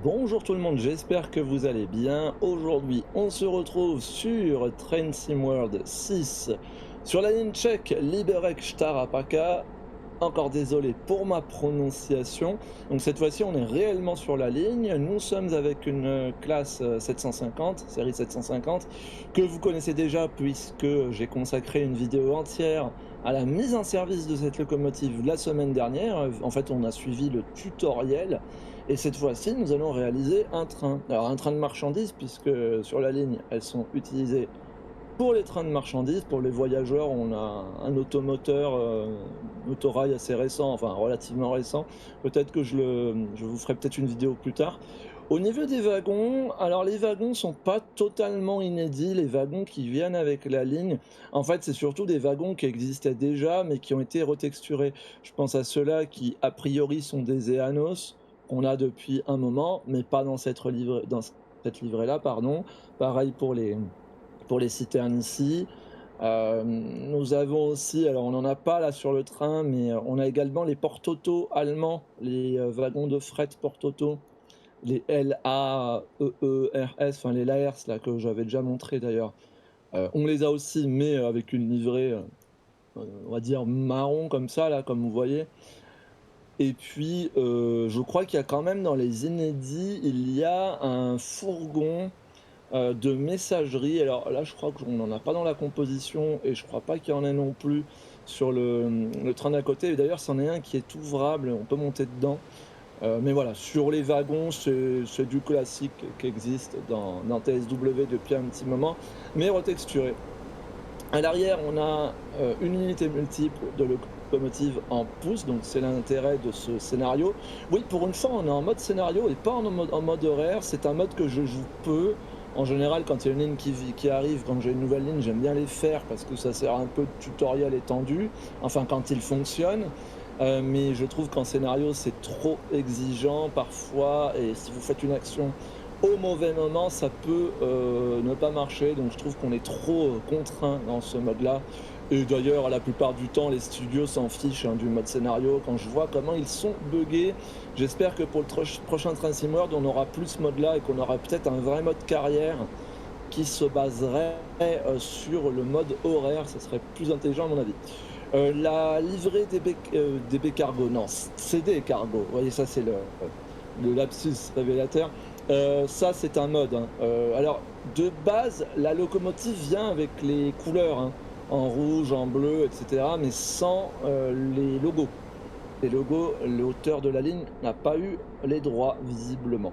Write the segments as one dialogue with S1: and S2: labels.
S1: Bonjour tout le monde, j'espère que vous allez bien. Aujourd'hui, on se retrouve sur Train Sim World 6 sur la ligne tchèque Liberec Starapaka. Encore désolé pour ma prononciation. Donc cette fois-ci, on est réellement sur la ligne. Nous sommes avec une classe 750, série 750, que vous connaissez déjà puisque j'ai consacré une vidéo entière à la mise en service de cette locomotive la semaine dernière. En fait, on a suivi le tutoriel et cette fois-ci, nous allons réaliser un train. Alors un train de marchandises puisque sur la ligne, elles sont utilisées pour les trains de marchandises, pour les voyageurs, on a un automoteur, motorail assez récent, enfin relativement récent. Peut-être que je vous ferai peut-être une vidéo plus tard. Au niveau des wagons, alors les wagons sont pas totalement inédits, les wagons qui viennent avec la ligne. En fait, c'est surtout des wagons qui existaient déjà, mais qui ont été retexturés. Je pense à ceux-là qui, a priori, sont des Eanos, qu'on a depuis un moment, mais pas dans cette livrée-là, pardon. Pareil pour les citernes ici. Nous avons aussi, alors on n'en a pas là sur le train, mais on a également les porte-autos allemands, les wagons de fret porte-autos, les LAEERS, enfin les LAERS là que j'avais déjà montré d'ailleurs. On les a aussi, mais avec une livrée, on va dire marron comme ça là, comme vous voyez. Et puis, je crois qu'il y a quand même dans les inédits, il y a un fourgon de messagerie. Alors là, je crois qu'on n'en a pas dans la composition et je crois pas qu'il y en ait non plus sur le train d'à côté. Et d'ailleurs, c'en est un qui est ouvrable, on peut monter dedans. Mais voilà, sur les wagons, c'est du classique qui existe dans TSW depuis un petit moment, mais retexturé. À l'arrière, on a, une unité multiple de locomotive en pouces, donc c'est l'intérêt de ce scénario. Oui, pour une fois, on est en mode scénario et pas en mode horaire. C'est un mode que je joue peu. En général, quand il y a une ligne qui arrive, quand j'ai une nouvelle ligne, j'aime bien les faire parce que ça sert un peu de tutoriel étendu, enfin quand il fonctionne. Mais je trouve qu'en scénario, c'est trop exigeant parfois et si vous faites une action au mauvais moment, ça peut, ne pas marcher, donc je trouve qu'on est trop, contraint dans ce mode-là et d'ailleurs, la plupart du temps, les studios s'en fichent, hein, du mode scénario. Quand je vois comment ils sont buggés, j'espère que pour le prochain Train Sim World, on aura plus ce mode-là et qu'on aura peut-être un vrai mode carrière qui se baserait, sur le mode horaire. Ça serait plus intelligent à mon avis. La livrée DB Cargo, non, CD Cargo, vous voyez, ça c'est le lapsus révélateur. Ça, c'est un mode, hein. Alors, de base, la locomotive vient avec les couleurs, hein, en rouge, en bleu, et cetera, mais sans, les logos. Les logos, l'auteur de la ligne n'a pas eu les droits, visiblement.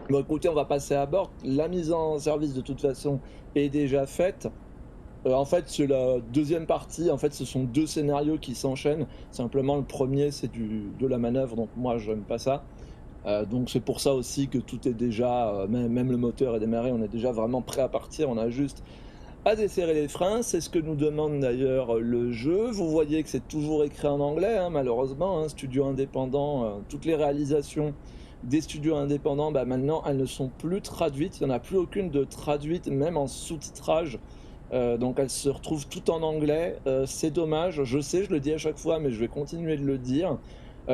S1: Bon, écoutez, on va passer à bord. La mise en service, de toute façon, est déjà faite. En fait, c'est la deuxième partie. En fait, ce sont 2 scénarios qui s'enchaînent. Simplement, le premier c'est du de la manœuvre, donc moi, j'aime pas ça. Donc c'est pour ça aussi que tout est déjà, même le moteur est démarré, on est déjà vraiment prêt à partir, on a juste à desserrer les freins. C'est ce que nous demande d'ailleurs, le jeu. Vous voyez que c'est toujours écrit en anglais, hein, malheureusement, hein, studio indépendant, toutes les réalisations des studios indépendants, bah, maintenant, elles ne sont plus traduites. Il n'y en a plus aucune de traduite, même en sous-titrage. Donc elles se retrouvent toutes en anglais, c'est dommage. Je sais, je le dis à chaque fois, mais je vais continuer de le dire.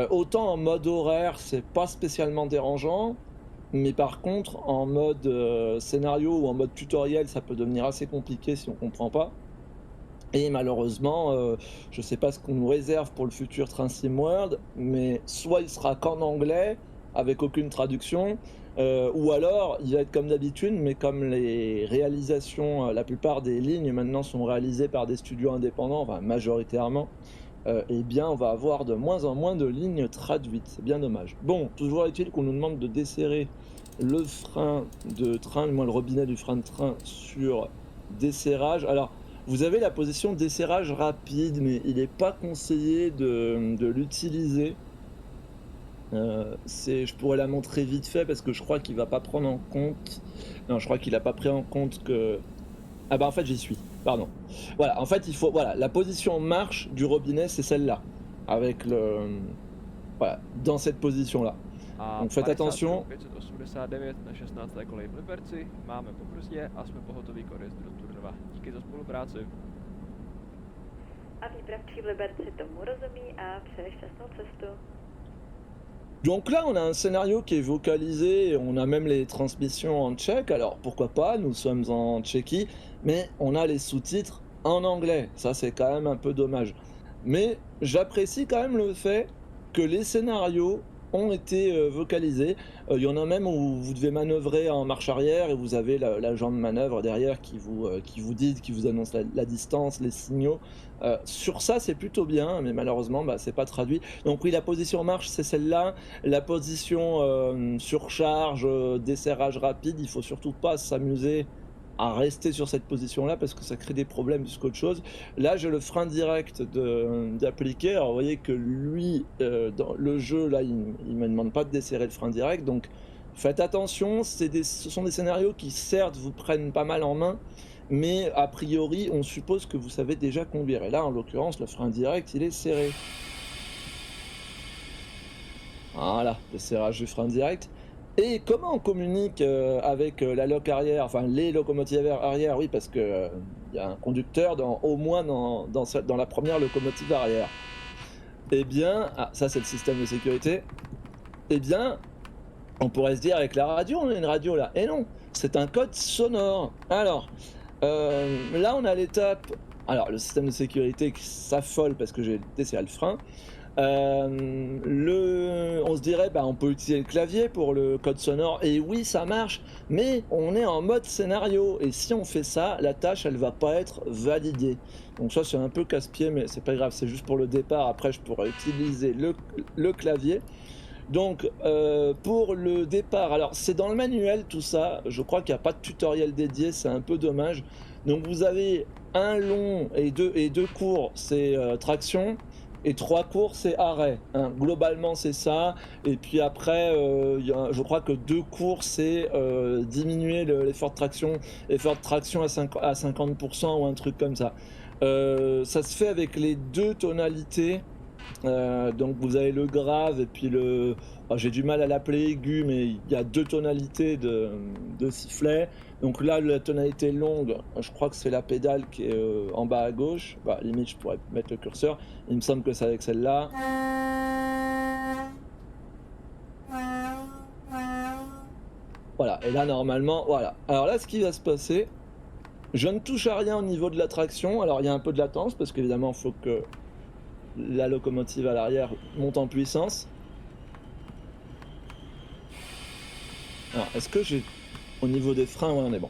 S1: Autant en mode horaire, c'est pas spécialement dérangeant, mais par contre en mode, scénario ou en mode tutoriel, ça peut devenir assez compliqué si on comprend pas et malheureusement, je sais pas ce qu'on nous réserve pour le futur Train Sim World, mais soit il sera qu'en anglais, avec aucune traduction, ou alors il va être comme d'habitude, mais comme les réalisations, la plupart des lignes maintenant sont réalisées par des studios indépendants, enfin majoritairement, et bien, on va avoir de moins en moins de lignes traduites. C'est bien dommage. Bon, toujours est-il qu'on nous demande de desserrer le frein de train, moins le robinet du frein de train sur desserrage. Alors, vous avez la position desserrage rapide, mais il n'est pas conseillé de l'utiliser. Je pourrais la montrer vite fait parce que je crois qu'il va pas prendre en compte. Non, je crois qu'il a pas pris en compte que ah bah, en fait, j'y suis, pardon. Voilà, en fait, il faut voilà, la position marche du robinet, c'est celle-là, avec voilà, dans cette position-là.
S2: A
S1: Donc faites
S2: 57
S1: attention.
S2: 589 na 16. koleji v Liberci máme po brzdě a jsme pohotoví k odjezdu do Turnova. Díky za spolupráci.
S3: A výpravčí v Liberci tomu rozumí a přeje šťastnou cestu.
S1: Donc là, on a un scénario qui est vocalisé, et on a même les transmissions en tchèque, alors pourquoi pas, nous sommes en Tchéquie, mais on a les sous-titres en anglais, ça c'est quand même un peu dommage. Mais j'apprécie quand même le fait que les scénarios ont été, vocalisés. Il y en a même où vous devez manœuvrer en marche arrière et vous avez l'agent de manœuvre derrière qui vous dit, qui vous annonce la distance, les signaux. Sur ça, c'est plutôt bien, mais malheureusement, bah, c'est pas traduit. Donc oui, la position marche, c'est celle-là. La position, surcharge, desserrage rapide, il faut surtout pas s'amuser à rester sur cette position-là parce que ça crée des problèmes plus qu'autre chose. Là, j'ai le frein direct d'appliquer. Alors, vous voyez que lui, dans le jeu, là, il me demande pas de desserrer le frein direct, donc faites attention. Ce sont des scénarios qui, certes, vous prennent pas mal en main, mais a priori, on suppose que vous savez déjà conduire. Et là, en l'occurrence, le frein direct, il est serré. Voilà, le serrage du frein direct. Et comment on communique, avec, la loc arrière, enfin les locomotives arrière? Oui, parce que, il y a un conducteur au moins dans la première locomotive arrière. Eh bien, ah, ça c'est le système de sécurité. Eh bien, on pourrait se dire avec la radio, on a une radio là. Et non, c'est un code sonore. Alors, là on a l'étape, alors le système de sécurité qui s'affole parce que j'ai desserré le frein. On se dirait, bah, on peut utiliser le clavier pour le code sonore, et oui, ça marche, mais on est en mode scénario, et si on fait ça, la tâche, elle va pas être validée. Donc ça, c'est un peu casse-pied, mais c'est pas grave, c'est juste pour le départ. Après, je pourrais utiliser le clavier. Donc, pour le départ, alors c'est dans le manuel tout ça, je crois qu'il y a pas de tutoriel dédié, c'est un peu dommage. Donc vous avez un long et deux courts, c'est, traction, et 3 courts, c'est arrêt, hein. Globalement, c'est ça, et puis après, je crois que 2 courts, c'est, diminuer l'effort de traction à 50 ou un truc comme ça. Ça se fait avec les 2 tonalités. Donc vous avez le grave et puis j'ai du mal à l'appeler aigu, mais il y a 2 tonalités de sifflet. Donc là, la tonalité longue, je crois que c'est la pédale qui est, en bas à gauche. Bah, limite, je pourrais mettre le curseur. Il me semble que c'est avec celle-là. Voilà, et là normalement, voilà. Alors là, ce qui va se passer, je ne touche à rien au niveau de la traction. Alors il y a un peu de latence parce qu'évidemment, il faut que la locomotive à l'arrière monte en puissance. Alors, est-ce que j'ai au niveau des freins, ouais, on est bon.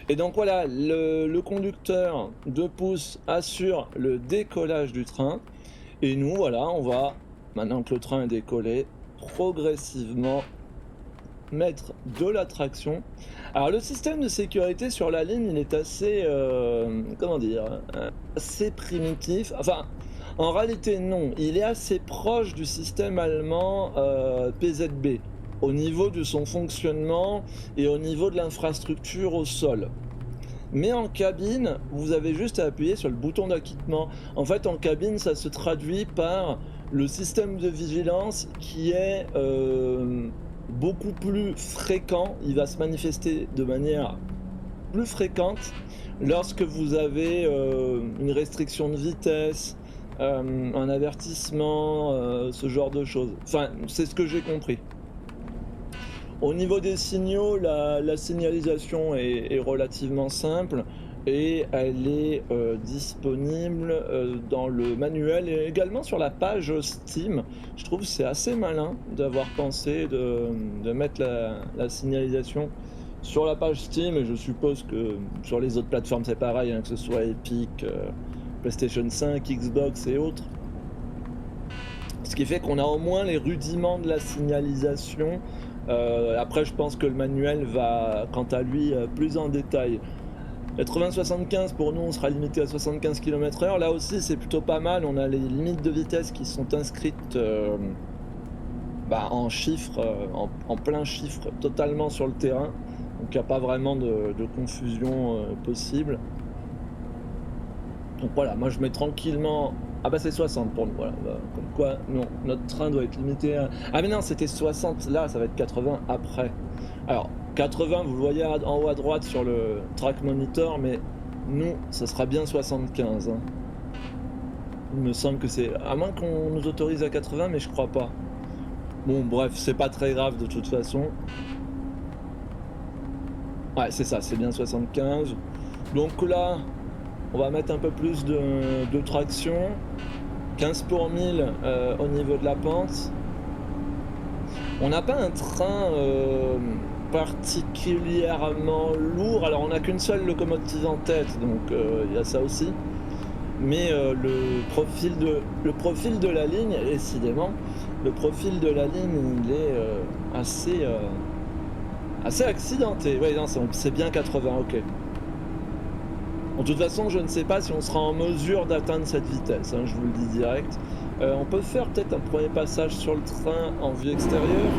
S1: Et donc voilà, le conducteur 2 pouces assure le décollage du train, et nous, voilà, on va, maintenant que le train est décollé, progressivement mettre de la traction. Alors le système de sécurité sur la ligne, il est assez, comment dire? Assez primitif. Enfin, en réalité non, il est assez proche du système allemand, PZB, au niveau de son fonctionnement et au niveau de l'infrastructure au sol. Mais en cabine, vous avez juste à appuyer sur le bouton d'acquittement. En fait, en cabine, ça se traduit par le système de vigilance qui est, beaucoup plus fréquent. Il va se manifester de manière plus fréquente lorsque vous avez, une restriction de vitesse, un avertissement, ce genre de choses. Enfin, c'est ce que j'ai compris. Au niveau des signaux, la signalisation est relativement simple, et elle est, disponible, dans le manuel et également sur la page Steam. Je trouve que c'est assez malin d'avoir pensé de mettre la signalisation sur la page Steam, et je suppose que sur les autres plateformes c'est pareil, hein, que ce soit Epic, PlayStation 5, Xbox et autres. Ce qui fait qu'on a au moins les rudiments de la signalisation. Après, je pense que le manuel va, quant à lui, plus en détail. 80-75, pour nous, on sera limité à 75 km/h. Là aussi, c'est plutôt pas mal. On a les limites de vitesse qui sont inscrites, en chiffres, en plein chiffre, totalement sur le terrain. Donc il n'y a pas vraiment de confusion possible. Donc voilà, moi je mets tranquillement. Ah bah c'est 60 pour nous, voilà. Bah, comme quoi, non, notre train doit être limité à. Ah mais non, c'était 60, là ça va être 80 après. Alors, 80, vous le voyez en haut à droite sur le track monitor, mais nous, ça sera bien 75, hein. Il me semble que c'est. À moins qu'on nous autorise à 80, mais je crois pas. Bon, bref, c'est pas très grave de toute façon. Ouais, c'est ça, c'est bien 75. Donc là, on va mettre un peu plus de traction. 15 pour 1000 au niveau de la pente. On n'a pas un train particulièrement lourd. Alors, on n'a qu'une seule locomotive en tête, donc il y a ça aussi. Mais le profil de la ligne, décidément, le profil de la ligne, il est assez accidenté. Ouais, non, c'est bien 80, ok. De toute façon, je ne sais pas si on sera en mesure d'atteindre cette vitesse, hein, je vous le dis direct. On peut faire peut-être un premier passage sur le train en vue extérieure.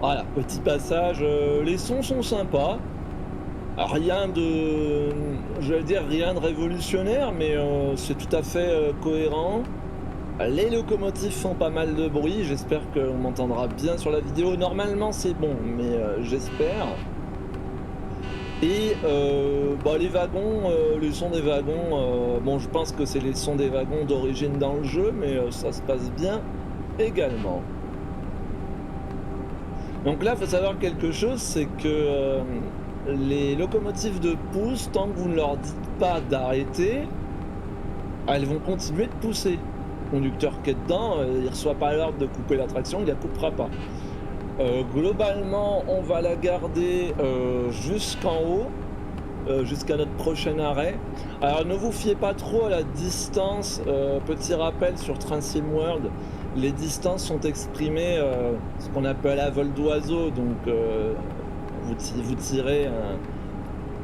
S1: Voilà, petit passage, les sons sont sympas. Rien de, je vais dire, rien de révolutionnaire, mais c'est tout à fait cohérent. Les locomotives font pas mal de bruit, j'espère qu'on m'entendra bien sur la vidéo. Normalement c'est bon, mais j'espère. Et bah, les wagons, les sons des wagons, bon, je pense que c'est les sons des wagons d'origine dans le jeu, mais ça se passe bien également. Donc là, il faut savoir quelque chose, c'est que les locomotives de pouce, tant que vous ne leur dites pas d'arrêter, elles vont continuer de pousser. Le conducteur qui est dedans, il ne reçoit pas l'ordre de couper la traction, il ne la coupera pas. Globalement, on va la garder jusqu'en haut, jusqu'à notre prochain arrêt. Alors ne vous fiez pas trop à la distance, petit rappel sur Train Sim World, les distances sont exprimées ce qu'on appelle à vol d'oiseau, donc vous tirez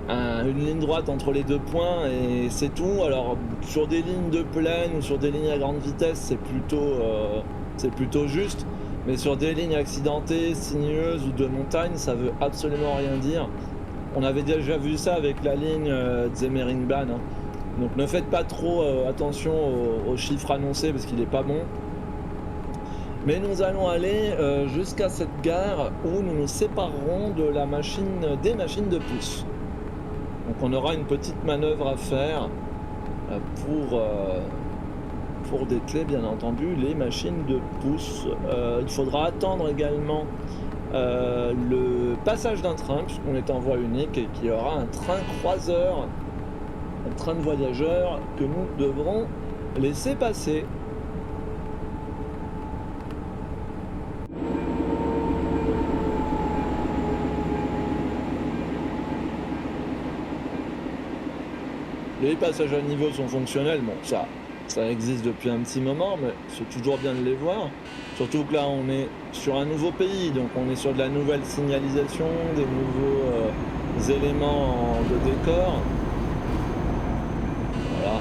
S1: une ligne droite entre les deux points et c'est tout. Alors sur des lignes de plaine ou sur des lignes à grande vitesse c'est plutôt juste, mais sur des lignes accidentées, sinueuses ou de montagne, ça veut absolument rien dire. On avait déjà vu ça avec la ligne Zemmeringbahn, hein. Donc ne faites pas trop attention aux chiffres annoncés parce qu'il n'est pas bon. Mais nous allons aller jusqu'à cette gare où nous nous séparerons de des machines de pouce. Donc on aura une petite manœuvre à faire pour dételer bien entendu les machines de pouce. Il faudra attendre également le passage d'un train puisqu'on est en voie unique et qu'il y aura un train croiseur, un train de voyageurs que nous devrons laisser passer. Les passages à niveau sont fonctionnels, bon ça existe depuis un petit moment, mais c'est toujours bien de les voir. Surtout que là on est sur un nouveau pays, donc on est sur de la nouvelle signalisation, des nouveaux éléments de décor. Voilà.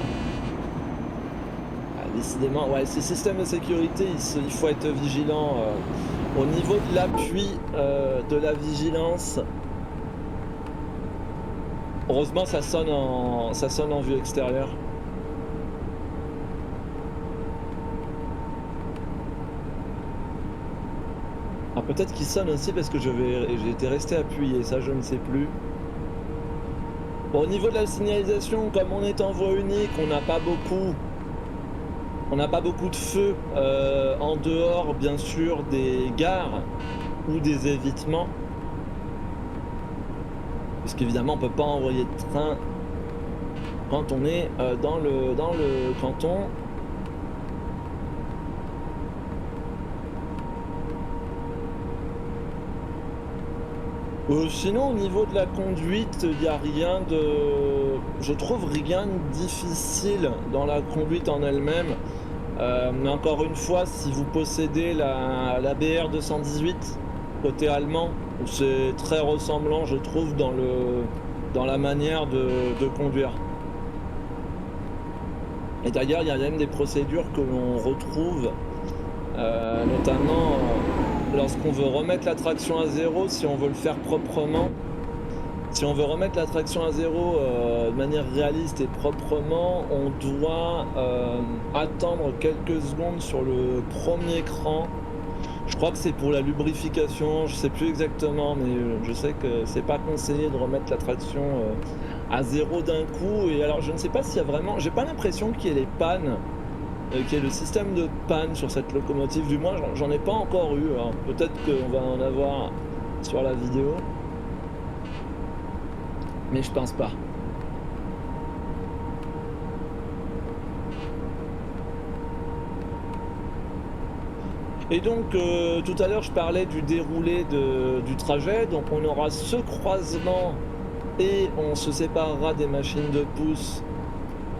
S1: Ah, décidément, ouais, ces systèmes de sécurité, il faut être vigilant au niveau de l'appui de la vigilance. Heureusement, ça sonne en vue extérieure. Alors peut-être qu'il sonne aussi parce que j'ai été resté appuyé, ça je ne sais plus. Bon, au niveau de la signalisation, comme on est en voie unique, on n'a pas beaucoup de feux en dehors, bien sûr, des gares ou des évitements. Parce qu'évidemment on peut pas envoyer de train quand on est dans le canton. Sinon au niveau de la conduite, il n'y a rien de... Je trouve rien de difficile dans la conduite en elle-même. Mais encore une fois, si vous possédez la BR 218 côté allemand, c'est très ressemblant, je trouve, dans la manière de conduire. Et d'ailleurs, il y a même des procédures que l'on retrouve, notamment lorsqu'on veut remettre la traction à zéro, si on veut le faire proprement, Si on veut remettre la traction à zéro de manière réaliste et proprement, on doit attendre quelques secondes sur le premier cran. Je crois que c'est pour la lubrification, je sais plus exactement, mais je sais que c'est pas conseillé de remettre la traction à zéro d'un coup. Et alors je ne sais pas s'il y a vraiment, j'ai pas l'impression qu'il y ait les pannes, qu'il y ait le système de panne sur cette locomotive, du moins j'en ai pas encore eu. Alors peut-être qu'on va en avoir sur la vidéo, mais je pense pas. Et donc tout à l'heure je parlais du déroulé du trajet, donc on aura ce croisement et on se séparera des machines de pouce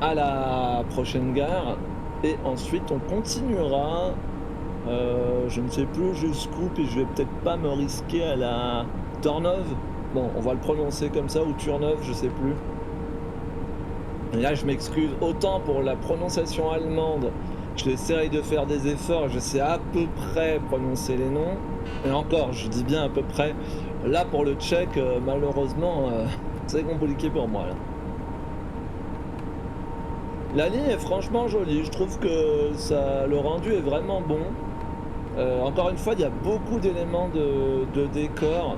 S1: à la prochaine gare et ensuite on continuera, je ne sais plus jusqu'où, puis je vais peut-être pas me risquer à la Torneuve. Bon, on va le prononcer comme ça, ou Turneuve, je sais plus. Et là je m'excuse autant pour la prononciation allemande, j'essaye de faire des efforts, je sais à peu près prononcer les noms, et encore je dis bien à peu près. Là pour le tchèque malheureusement c'est compliqué pour moi là. La ligne est franchement jolie, je trouve que ça, le rendu est vraiment bon. Encore une fois, il y a beaucoup d'éléments de décor.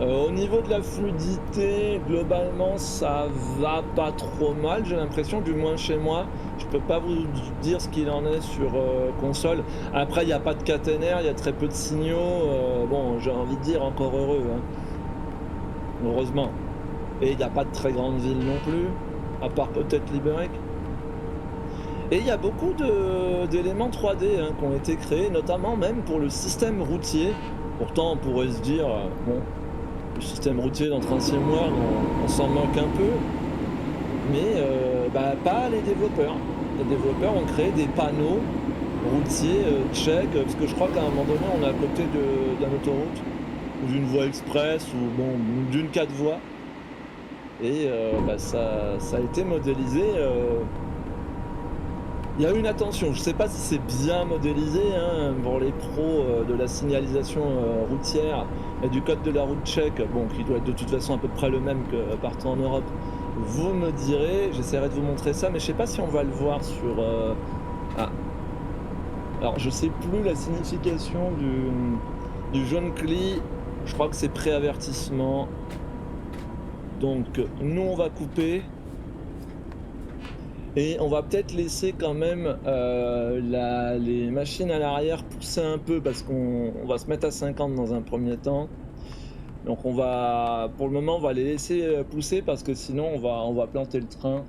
S1: Au niveau de la fluidité, globalement, ça va pas trop mal, j'ai l'impression, du moins chez moi. Je peux pas vous dire ce qu'il en est sur console. Après, il n'y a pas de caténaire, il y a très peu de signaux. Bon, j'ai envie de dire encore heureux, hein. Heureusement. Et il n'y a pas de très grande ville non plus, à part peut-être Liberec. Et il y a beaucoup d'éléments 3D hein, qui ont été créés, notamment même pour le système routier. Pourtant, on pourrait se dire, bon, le système routier dans 30e World, on s'en moque un peu, mais bah, pas les développeurs. Les développeurs ont créé des panneaux routiers tchèques, parce que je crois qu'à un moment donné, on est à côté d'une autoroute, ou d'une voie express, ou bon, d'une 4 voies. Et bah, ça a été modélisé. Il y a une attention, je ne sais pas si c'est bien modélisé hein, pour les pros de la signalisation routière et du code de la route tchèque, bon, qui doit être de toute façon à peu près le même que partout en Europe. Vous me direz, j'essaierai de vous montrer ça, mais je sais pas si on va le voir sur... Ah. Alors je sais plus la signification du jaune cli, je crois que c'est préavertissement. Donc nous on va couper. Et on va peut-être laisser quand même les machines à l'arrière pousser un peu parce qu'on va se mettre à 50 dans un premier temps. Donc on va, pour le moment, on va les laisser pousser parce que sinon on va planter le train.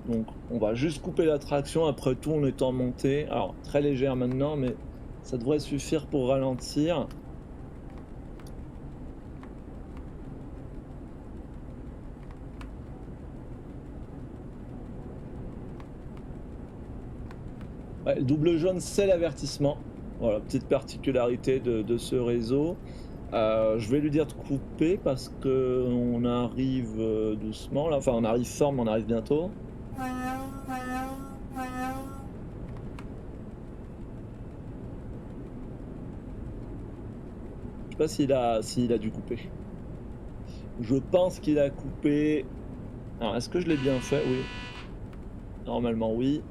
S1: Donc on va juste couper la traction, après tout on est en montée. Alors très légère maintenant, mais ça devrait suffire pour ralentir. Ouais, le double jaune, c'est l'avertissement. Voilà, petite particularité de ce réseau. Je vais lui dire de couper parce que on arrive doucement là. Enfin, on arrive fort, mais on arrive bientôt. Je sais pas s'il a dû couper. Je pense qu'il a coupé. Alors, est-ce que je l'ai bien fait? Oui. Normalement, oui.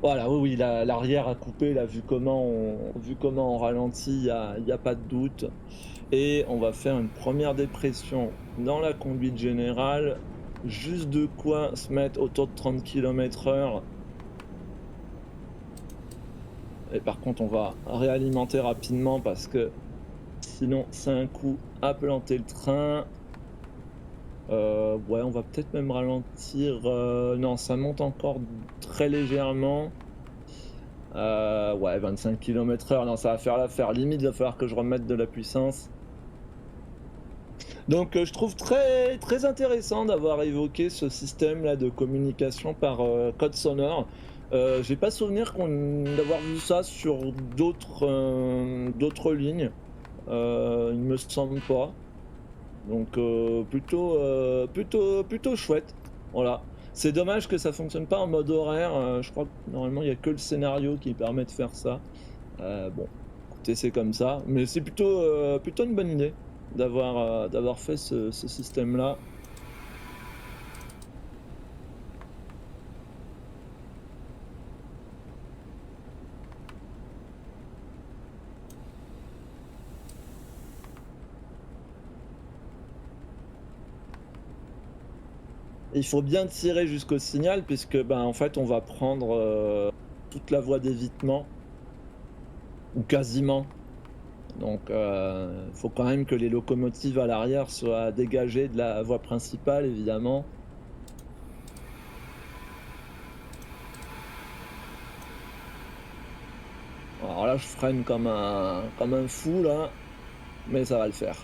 S1: Voilà, oui, oui, l'arrière a coupé, là, vu comment on ralentit, il y a pas de doute. Et on va faire une première dépression dans la conduite générale, juste de quoi se mettre autour de 30 km/h. Et par contre, on va réalimenter rapidement parce que sinon, c'est un coup à planter le train. Ouais, on va peut-être même ralentir. Non, ça monte encore très légèrement. Ouais, 25 km/h, non, ça va faire l'affaire. Limite, il va falloir que je remette de la puissance. Donc, je trouve très, très intéressant d'avoir évoqué ce système-là de communication par code sonore. J'ai pas souvenir d'avoir vu ça sur d'autres lignes. Il me semble pas. Donc, plutôt chouette. Voilà. C'est dommage que ça fonctionne pas en mode horaire. Je crois que normalement, il y a que le scénario qui permet de faire ça. Bon, écoutez, c'est comme ça. Mais c'est plutôt une bonne idée. d'avoir fait ce système-là. Il faut bien tirer jusqu'au signal puisque, ben, en fait, on va prendre, toute la voie d'évitement ou quasiment. Donc, faut quand même que les locomotives à l'arrière soient dégagées de la voie principale, évidemment. Alors là, je freine comme un fou là, mais ça va le faire.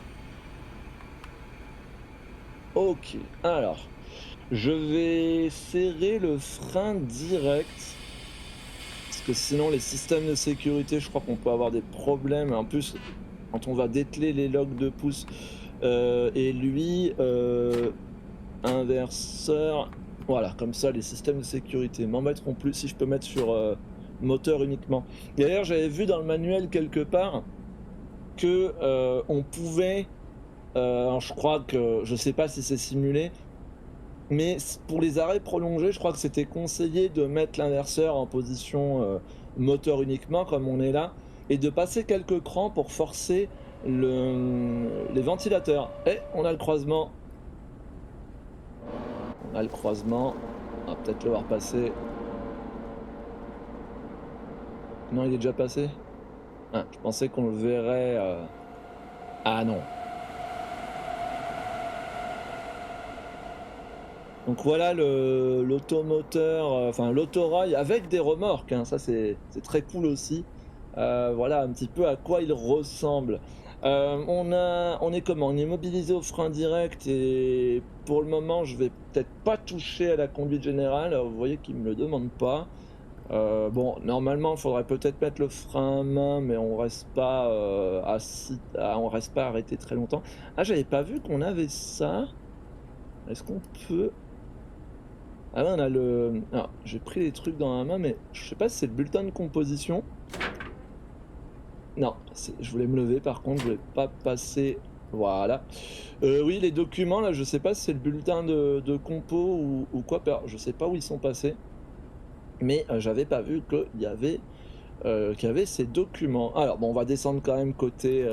S1: OK, alors, je vais serrer le frein direct, parce que sinon les systèmes de sécurité, je crois qu'on peut avoir des problèmes. En plus, quand on va dételer les logs de pouce, et lui, inverseur, voilà, comme ça les systèmes de sécurité m'embêteront plus si je peux mettre sur, moteur uniquement. D'ailleurs, j'avais vu dans le manuel quelque part que, on pouvait, alors je crois que je sais pas si c'est simulé, mais pour les arrêts prolongés, je crois que c'était conseillé de mettre l'inverseur en position, moteur uniquement comme on est là et de passer quelques crans pour forcer les ventilateurs. Et on a le croisement, on a le croisement, on va peut-être le voir passer. Non, il est déjà passé? Ah, je pensais qu'on le verrait, ah non. Donc voilà l'automoteur, enfin l'autorail avec des remorques, hein, ça c'est très cool aussi. Voilà un petit peu à quoi il ressemble. On est comment? On est mobilisé au frein direct et pour le moment, je vais peut-être pas toucher à la conduite générale. Alors vous voyez qu'il me le demande pas. Bon, normalement, il faudrait peut-être mettre le frein à main, mais on reste pas, on reste pas arrêté très longtemps. Ah, j'avais pas vu qu'on avait ça. Est-ce qu'on peut Ah ouais, on a le alors, j'ai pris les trucs dans la main, mais je sais pas si c'est le bulletin de composition. Non, je voulais me lever par contre, je voulais pas passer voilà. Oui, les documents là, je sais pas si c'est le bulletin de compo ou quoi, je sais pas où ils sont passés, mais j'avais pas vu qu'il y avait ces documents. Alors bon, on va descendre quand même côté,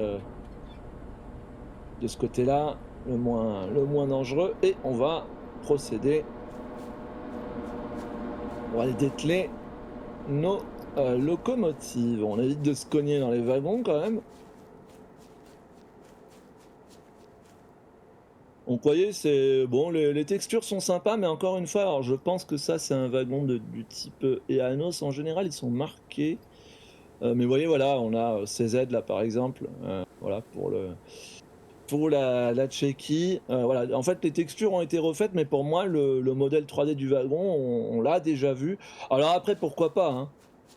S1: de ce côté-là, le moins dangereux et on va procéder. On va aller dételer nos, locomotives. On évite de se cogner dans les wagons quand même. Donc vous voyez, c'est bon, les textures sont sympas, mais encore une fois, alors je pense que ça, c'est un wagon du type, Eanos. En général, ils sont marqués, mais vous voyez, voilà, on a, CZ là, par exemple, voilà, pour la Tchéquie, voilà. En fait, les textures ont été refaites, mais pour moi, le modèle 3D du wagon, on l'a déjà vu. Alors après, pourquoi pas, hein?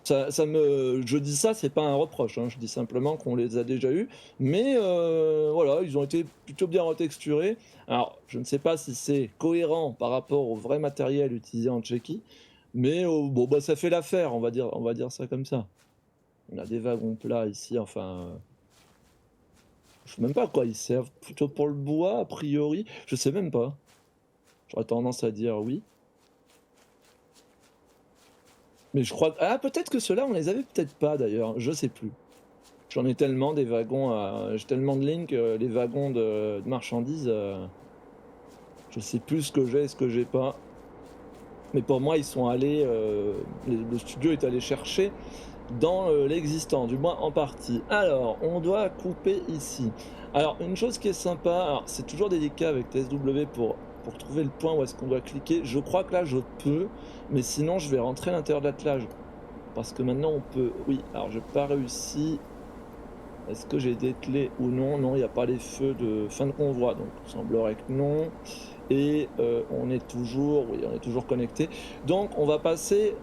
S1: Je dis ça, c'est pas un reproche, hein, je dis simplement qu'on les a déjà eus, mais voilà, ils ont été plutôt bien retexturés. Alors, je ne sais pas si c'est cohérent par rapport au vrai matériel utilisé en Tchéquie, mais bon, bah, ça fait l'affaire, on va dire ça comme ça. On a des wagons plats ici, enfin, je sais même pas à quoi ils servent, plutôt pour le bois a priori? Je sais même pas. J'aurais tendance à dire oui, mais je crois ah peut-être que ceux-là on les avait peut-être pas d'ailleurs, je sais plus. J'en ai tellement des wagons j'ai tellement de lignes que les wagons de marchandises, je sais plus ce que j'ai et ce que j'ai pas. Mais pour moi, ils sont allés, le studio est allé chercher dans, l'existant, du moins en partie. Alors, on doit couper ici. Alors, une chose qui est sympa, alors c'est toujours délicat avec TSW pour trouver le point où est-ce qu'on doit cliquer. Je crois que là, je peux, mais sinon je vais rentrer à l'intérieur de l'attelage. Parce que maintenant on peut oui, alors j'ai pas réussi. Est-ce que j'ai dételé ou non? Non, il y a pas les feux de fin de convoi, donc il semblerait que non et on est toujours oui, on est toujours connecté. Donc on va passer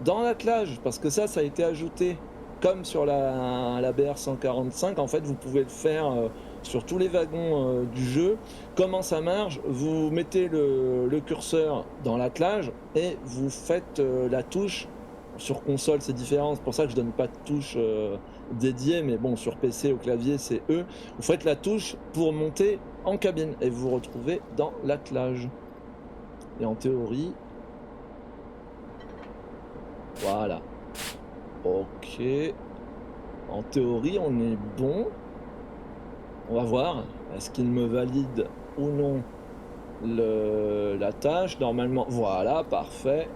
S1: dans l'attelage parce que ça a été ajouté comme sur la BR 145. En fait, vous pouvez le faire, sur tous les wagons, du jeu. Comment ça marche? Vous mettez le curseur dans l'attelage et vous faites, la touche sur console c'est différent, c'est pour ça que je donne pas de touche dédiée, mais bon sur PC au clavier c'est E. Vous faites la touche pour monter en cabine et vous vous retrouvez dans l'attelage. Et en théorie, voilà. Ok. En théorie on est bon. On va voir, est-ce qu'il me valide ou non la tâche? Normalement, voilà, parfait.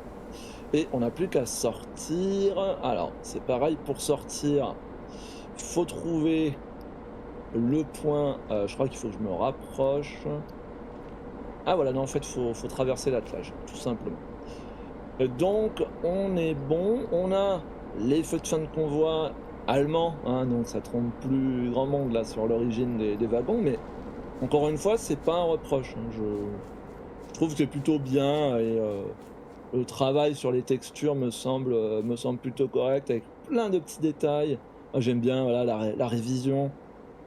S1: Et on n'a plus qu'à sortir. Alors, c'est pareil pour sortir. Faut trouver le point. Je crois qu'il faut que je me rapproche. Ah voilà, non, en fait, faut traverser l'attelage, tout simplement. Donc, on est bon. On a les feux de fin de convoi allemands, hein, donc ça trompe plus grand monde là sur l'origine des wagons, mais encore une fois, c'est pas un reproche, hein. Je trouve que c'est plutôt bien et le travail sur les textures me semble plutôt correct avec plein de petits détails. Moi, j'aime bien voilà, la révision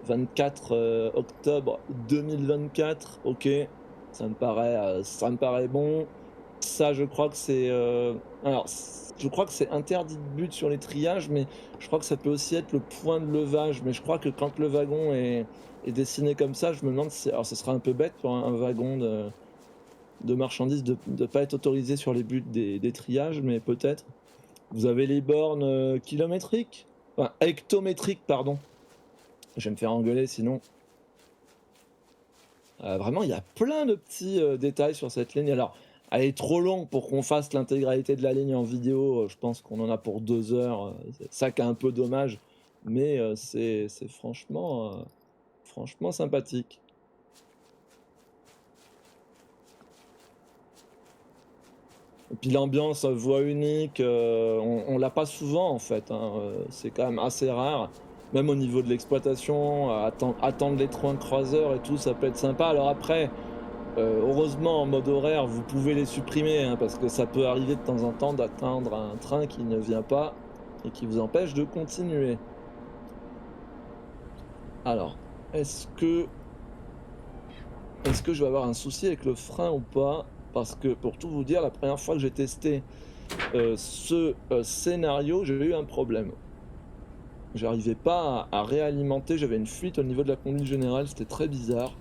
S1: 24 octobre 2024. Ok, ça me paraît bon. Ça, je crois que c'est je crois que c'est interdit de but sur les triages, mais je crois que ça peut aussi être le point de levage. Mais je crois que quand le wagon est dessiné comme ça, je me demande si, alors ce sera un peu bête pour un wagon de marchandises de pas être autorisé sur les buts des triages, mais peut-être. Vous avez les bornes kilométriques, enfin hectométriques, pardon. Je vais me faire engueuler sinon. Vraiment, il y a plein de petits détails sur cette ligne. Alors, elle est trop longue pour qu'on fasse l'intégralité de la ligne en vidéo. Je pense qu'on en a pour 2 heures. C'est ça qui est un peu dommage, mais c'est franchement sympathique. Et puis l'ambiance voix unique, on l'a pas souvent en fait, hein, c'est quand même assez rare. Même au niveau de l'exploitation, attendre les trains croiseurs et tout, ça peut être sympa. Alors après, heureusement en mode horaire, vous pouvez les supprimer, hein, parce que ça peut arriver de temps en temps d'attendre un train qui ne vient pas et qui vous empêche de continuer. Alors, est-ce que je vais avoir un souci avec le frein ou pas? Parce que pour tout vous dire, la première fois que j'ai testé scénario, j'ai eu un problème. J'arrivais pas à réalimenter, j'avais une fuite au niveau de la conduite générale, c'était très bizarre.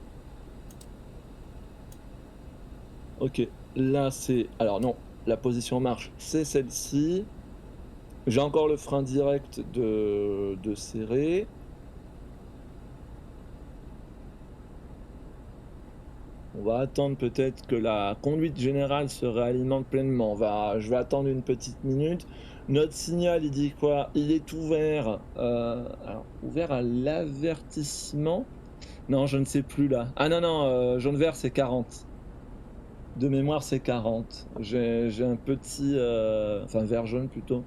S1: OK, là c'est alors non, la position marche, c'est celle-ci. J'ai encore le frein direct de serrer. On va attendre peut-être que la conduite générale se réalimente pleinement. Je vais attendre une petite minute. Notre signal, il dit quoi? Il est ouvert, alors ouvert à l'avertissement? Non, je ne sais plus là. Ah non, non, jaune vert, c'est 40. De mémoire, c'est 40. J'ai un petit, enfin vert jaune plutôt.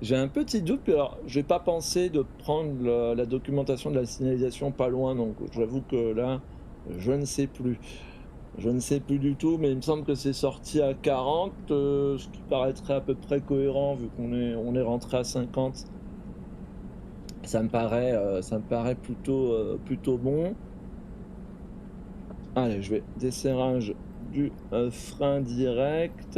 S1: J'ai un petit doute, puis alors j'ai pas pensé de prendre la documentation de la signalisation pas loin, donc j'avoue que là, je ne sais plus. Je ne sais plus du tout, mais il me semble que c'est sorti à 40, ce qui paraîtrait à peu près cohérent vu on est rentré à 50. Ça me paraît plutôt bon. Allez, je vais desserrage du frein direct.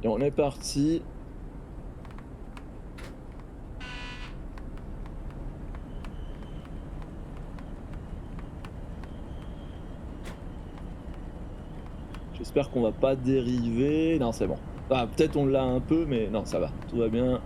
S1: Et on est parti. J'espère qu'on va pas dériver. Non, c'est bon. Ah, peut-être on l'a un peu, mais non, ça va. Tout va bien.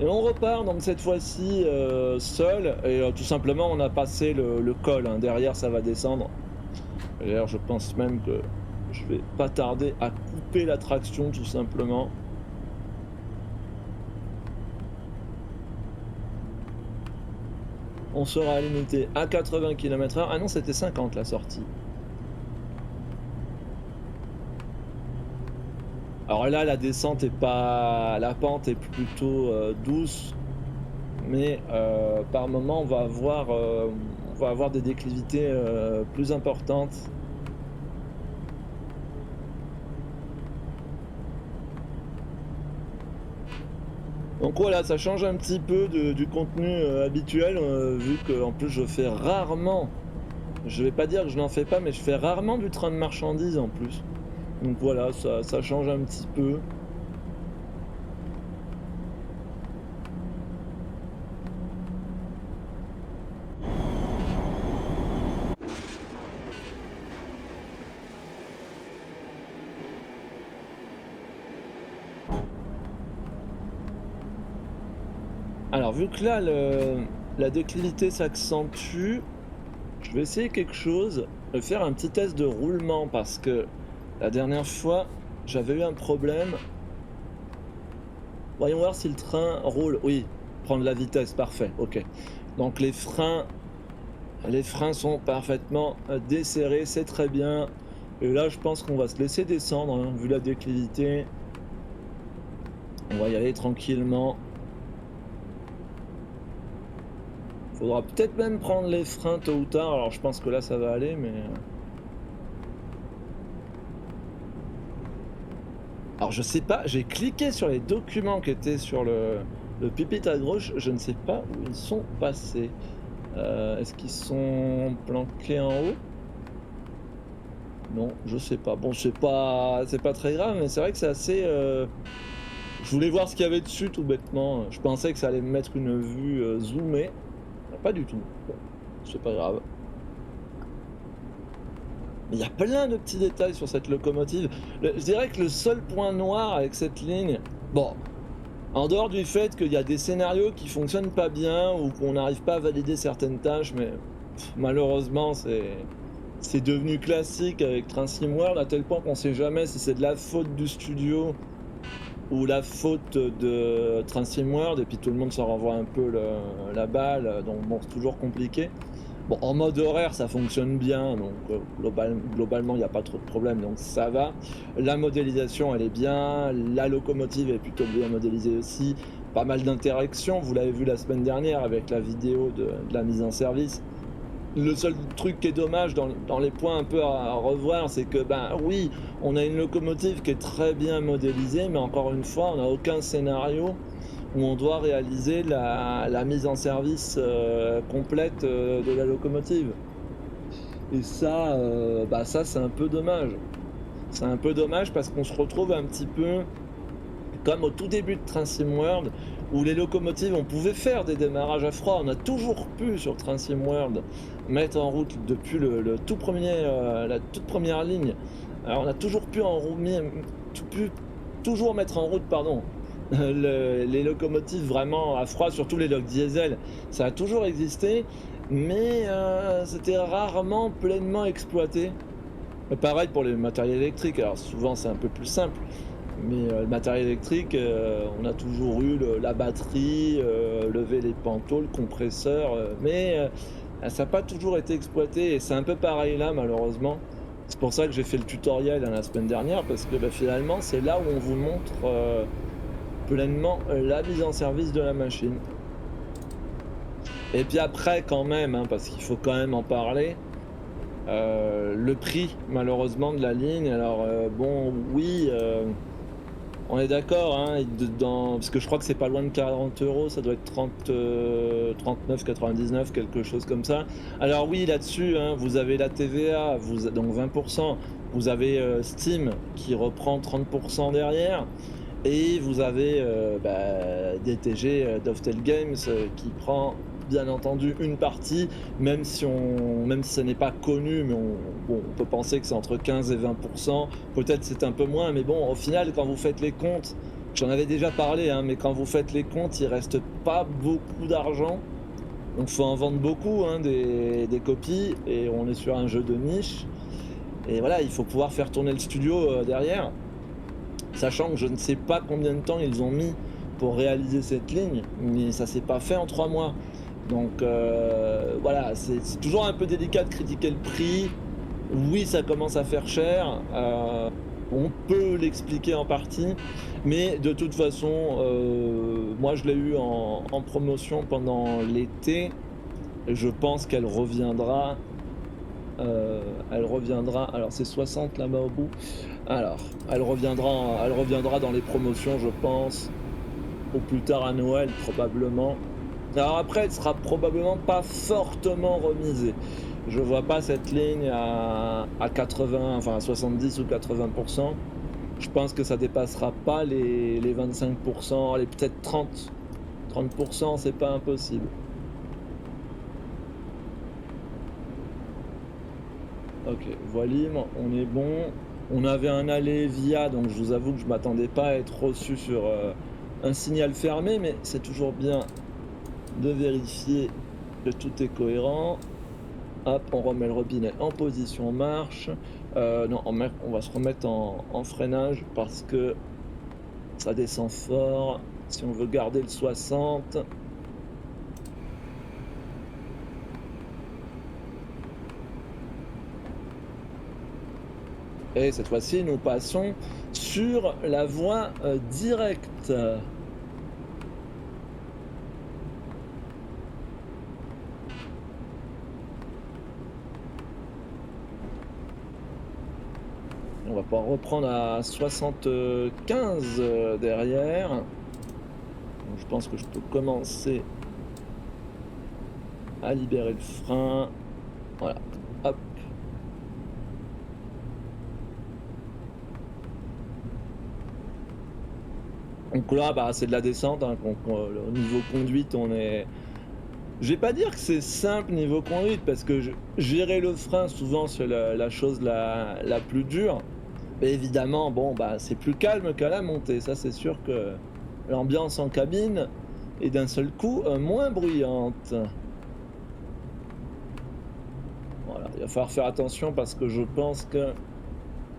S1: Et on repart donc cette fois-ci seul et tout simplement on a passé le col, hein. Derrière ça va descendre. D'ailleurs je pense même que je vais pas tarder à couper la traction tout simplement. On sera limité à 80 km/h. Ah non, c'était 50 la sortie. Alors là, la descente est pas, la pente est plutôt douce, mais par moment, on va avoir des déclivités plus importantes. Donc voilà, ça change un petit peu du contenu habituel, vu que en plus je fais rarement, je vais pas dire que je n'en fais pas, mais je fais rarement du train de marchandises en plus. Donc voilà, ça change un petit peu. Alors vu que là, la déclivité s'accentue, je vais essayer quelque chose, faire un petit test de roulement parce que la dernière fois, j'avais eu un problème. Voyons voir si le train roule. Oui, prendre la vitesse, parfait, OK. Donc les freins sont parfaitement desserrés, c'est très bien. Et là, je pense qu'on va se laisser descendre, hein, vu la déclivité. On va y aller tranquillement. Faudra peut-être même prendre les freins tôt ou tard. Alors, je pense que là, ça va aller, mais. Alors, je sais pas, j'ai cliqué sur les documents qui étaient sur le pupitre à gauche. Je ne sais pas où ils sont passés. Est-ce qu'ils sont planqués en haut? Non, je sais pas. Bon, c'est pas très grave, mais c'est vrai que c'est assez. Je voulais voir ce qu'il y avait dessus tout bêtement. Je pensais que ça allait me mettre une vue zoomée. Pas du tout. Bon, c'est pas grave. Mais il y a plein de petits détails sur cette locomotive. Je dirais que le seul point noir avec cette ligne, bon, en dehors du fait qu'il y a des scénarios qui fonctionnent pas bien ou qu'on n'arrive pas à valider certaines tâches, mais malheureusement c'est devenu classique avec Train Sim World à tel point qu'on sait jamais si c'est de la faute du studio ou la faute de Train Sim World, et puis tout le monde s'en renvoie un peu la balle, donc bon, c'est toujours compliqué. Bon, en mode horaire, ça fonctionne bien, donc globalement, il n'y a pas trop de problème, donc ça va. La modélisation, elle est bien, la locomotive est plutôt bien modélisée aussi. Pas mal d'interactions, vous l'avez vu la semaine dernière avec la vidéo de la mise en service. Le seul truc qui est dommage dans les points un peu à revoir, c'est que, ben oui, on a une locomotive qui est très bien modélisée, mais encore une fois, on n'a aucun scénario où on doit réaliser la mise en service complète de la locomotive. Et ça, bah ça c'est un peu dommage. C'est un peu dommage parce qu'on se retrouve un petit peu comme au tout début de Train Sim World, où les locomotives, on pouvait faire des démarrages à froid. On a toujours pu sur Train Sim World mettre en route depuis le tout premier, la toute première ligne. Alors on a toujours toujours mettre en route, pardon, les locomotives vraiment à froid, surtout les locs diesel. Ça a toujours existé, mais c'était rarement pleinement exploité. Pareil pour les matériels électriques. Alors souvent c'est un peu plus simple. Mais le matériel électrique, on a toujours eu la batterie, lever les panneaux, le compresseur, mais ça a pas toujours été exploité et c'est un peu pareil là malheureusement. C'est pour ça que j'ai fait le tutoriel, hein, la semaine dernière parce que, bah, finalement c'est là où on vous montre, pleinement, la mise en service de la machine. Et puis après quand même, hein, parce qu'il faut quand même en parler, le prix malheureusement de la ligne. Alors, bon oui, on est d'accord, hein, parce que je crois que c'est pas loin de 40 euros, ça doit être 30, 39,99, quelque chose comme ça. Alors oui, là-dessus, hein, vous avez la TVA, donc 20%, vous avez Steam qui reprend 30% derrière, et vous avez bah, DTG, Dovetail Games, qui prend bien entendu une partie, même si ce n'est pas connu, mais bon, on peut penser que c'est entre 15 et 20%. Peut-être c'est un peu moins, mais bon, au final, quand vous faites les comptes, j'en avais déjà parlé, hein, mais quand vous faites les comptes, il reste pas beaucoup d'argent. Donc faut en vendre beaucoup, hein, des copies, et on est sur un jeu de niche. Et voilà, il faut pouvoir faire tourner le studio derrière. Sachant que je ne sais pas combien de temps ils ont mis pour réaliser cette ligne, mais ça s'est pas fait en 3 mois. Donc voilà, c'est toujours un peu délicat de critiquer le prix. Oui, ça commence à faire cher, on peut l'expliquer en partie, mais de toute façon, moi je l'ai eu en promotion pendant l'été. Je pense qu'elle reviendra, alors c'est 60 là-bas au bout. Alors, elle reviendra dans les promotions, je pense. au plus tard à Noël probablement. Alors après, elle sera probablement pas fortement remisée. Je vois pas cette ligne à 80, enfin à 70 ou 80. Je pense que ça dépassera pas les 25, allez peut-être 30, c'est pas impossible. OK, voie libre, on est bon. On avait un aller via, donc je vous avoue que je m'attendais pas à être reçu sur, un signal fermé, mais c'est toujours bien de vérifier que tout est cohérent. Hop, on remet le robinet en position marche. Non, on va se remettre en freinage parce que ça descend fort. Si on veut garder le 60. Et cette fois-ci, nous passons sur la voie, directe. On va pouvoir reprendre à 75, derrière. Donc je pense que je peux commencer à libérer le frein. Voilà, hop. Donc là, bah, c'est de la descente, hein, donc au niveau conduite, on est je vais pas dire que c'est simple niveau conduite parce que gérer le frein souvent c'est la chose la plus dure. Mais évidemment, bon, bah, c'est plus calme qu'à la montée. Ça, c'est sûr que l'ambiance en cabine est d'un seul coup, moins bruyante. Voilà, il va falloir faire attention parce que je pense que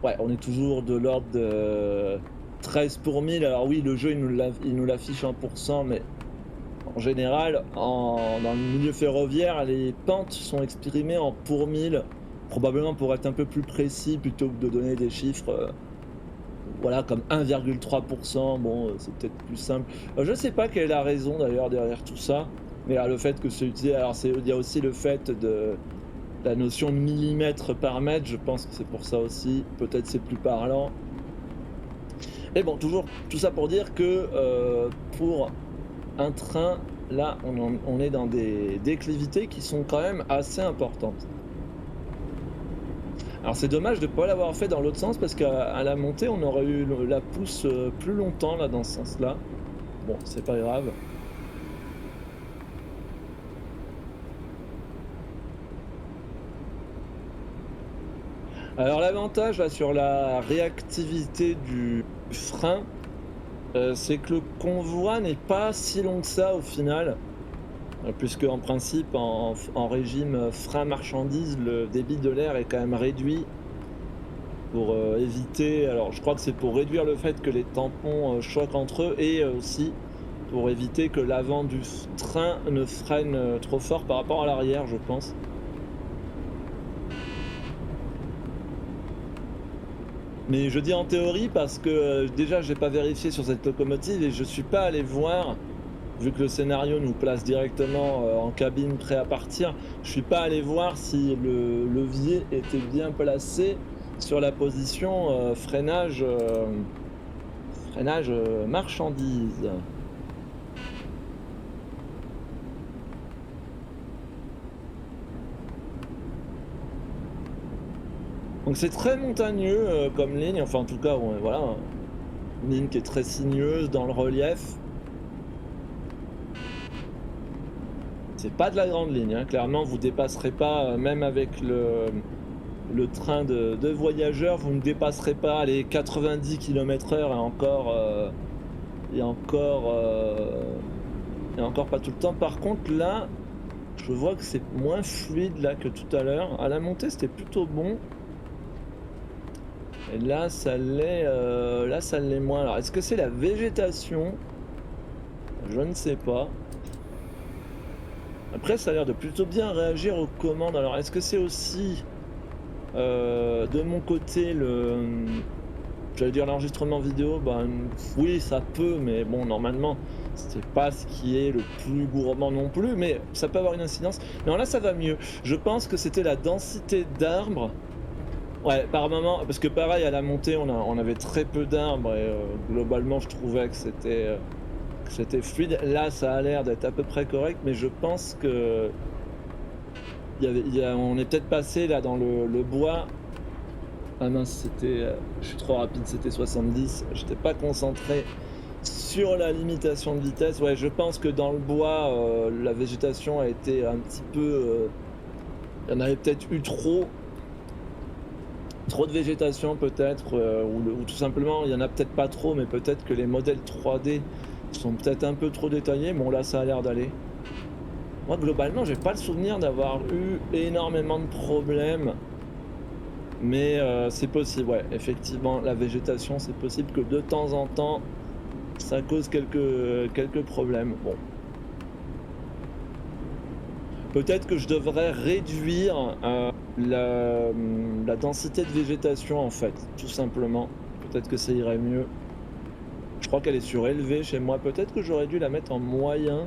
S1: ouais, on est toujours de l'ordre de 13 pour 1000. Alors oui, le jeu, il nous l'affiche en pourcent, mais en général, dans le milieu ferroviaire, les pentes sont exprimées en pour 1000, probablement pour être un peu plus précis plutôt que de donner des chiffres, voilà, comme 1,3. Bon, c'est peut-être plus simple. Je sais pas quelle est la raison d'ailleurs derrière tout ça, mais le fait que c'est utilisé, alors il y a aussi le fait de la notion de millimètre par mètre, je pense que c'est pour ça aussi. Peut-être c'est plus parlant. Et bon, toujours tout ça pour dire que, pour un train, là, on est dans des déclivités qui sont quand même assez importantes. Alors c'est dommage de ne pas l'avoir fait dans l'autre sens parce qu'à la montée, on aurait eu la pousse, plus longtemps là dans ce sens-là. Bon, c'est pas grave. Alors l'avantage là sur la réactivité du frein, c'est que le convoi n'est pas si long que ça au final. Puisque en principe en régime, frein marchandise, le débit de l'air est quand même réduit pour, éviter, alors je crois que c'est pour réduire le fait que les tampons, choquent entre eux et aussi pour éviter que l'avant du train ne freine, trop fort par rapport à l'arrière, je pense. Mais je dis en théorie parce que, déjà j'ai pas vérifié sur cette locomotive et je suis pas allé voir, vu que le scénario nous place directement, en cabine prêt à partir, je suis pas allé voir si le levier était bien placé sur la position, freinage, marchandise. Donc c'est très montagneux, comme ligne, enfin en tout cas, ouais, voilà, hein, une ligne qui est très sinueuse dans le relief. C'est pas de la grande ligne, hein, clairement vous dépasserez pas, même avec le train de voyageurs, vous ne dépasserez pas les 90 km/h et encore, et encore pas tout le temps. Par contre là, je vois que c'est moins fluide là que tout à l'heure. À la montée, c'était plutôt bon et là ça l'est moins. Alors est-ce que c'est la végétation? Je ne sais pas. Après ça a l'air de plutôt bien réagir aux commandes. Alors est-ce que c'est aussi, de mon côté j'allais dire l'enregistrement vidéo, ben, oui ça peut, mais bon normalement c'est pas ce qui est le plus gourmand non plus, mais ça peut avoir une incidence. Non là ça va mieux. Je pense que c'était la densité d'arbres. Ouais, par moment, parce que pareil à la montée on avait très peu d'arbres et globalement je trouvais que que c'était fluide. Là, ça a l'air d'être à peu près correct, mais je pense que on est peut-être passé là dans le bois. Ah mince, je suis trop rapide, c'était 70. J'étais pas concentré sur la limitation de vitesse. Ouais, je pense que dans le bois, la végétation a été un petit peu. Il y en avait peut-être eu trop de végétation peut-être, ou tout simplement il y en a peut-être pas trop, mais peut-être que les modèles 3D sont peut-être un peu trop détaillés. Bon là, ça a l'air d'aller. Moi, globalement, j'ai pas le souvenir d'avoir eu énormément de problèmes, mais c'est possible, ouais. Effectivement, la végétation, c'est possible que de temps en temps, ça cause quelques problèmes. Bon. Peut-être que je devrais réduire, la densité de végétation, en fait, tout simplement. Peut-être que ça irait mieux. Je crois qu'elle est surélevée chez moi. Peut-être que j'aurais dû la mettre en moyen.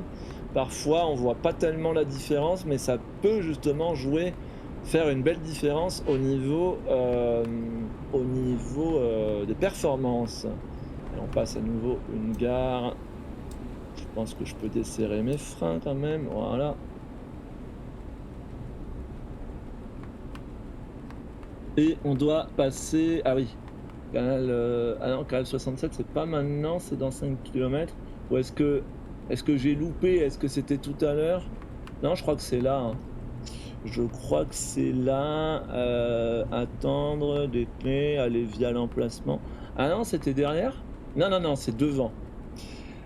S1: Parfois, on voit pas tellement la différence, mais ça peut justement faire une belle différence au niveau, des performances. Et on passe à nouveau une gare. Je pense que je peux desserrer mes freins quand même, voilà. Et on doit passer, ah oui, ah non, canal 67, c'est pas maintenant, c'est dans 5 kilomètres. Ou est-ce que j'ai loupé? Est-ce que c'était tout à l'heure? Non, je crois que c'est là, hein. Je crois que c'est là, attendre, détenir, aller via l'emplacement. Ah non, c'était derrière? Non, non, non, c'est devant.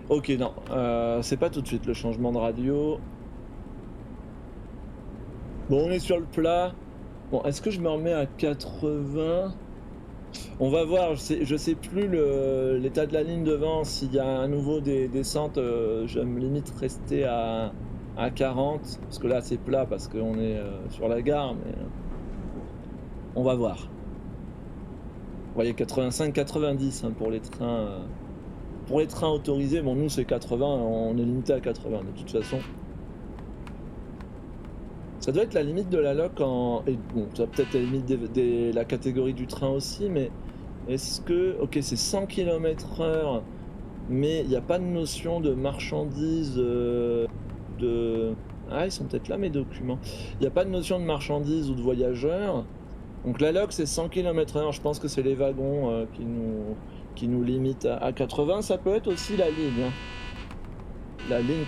S1: OK, non, c'est pas tout de suite le changement de radio. Bon, on est sur le plat. Bon, est-ce que je me remets à 80? On va voir, je sais plus l'état de la ligne devant, s'il y a à nouveau des descentes, je me limite rester à 40, parce que là c'est plat parce qu'on est, sur la gare, mais, on va voir. Vous voyez 85-90, hein, pour les trains autorisés. Bon, nous c'est 80, on est limité à 80 de toute façon. Ça doit être la limite de la loc et bon, ça doit peut-être la limite la catégorie du train aussi, mais est-ce que, OK, c'est 100 km/h, mais il n'y a pas de notion de marchandises, ah, ils sont peut-être là mes documents. Il n'y a pas de notion de marchandises ou de voyageurs. Donc la log c'est 100 km/h, je pense que c'est les wagons, qui nous limitent à 80. Ça peut être aussi la ligne, hein. La ligne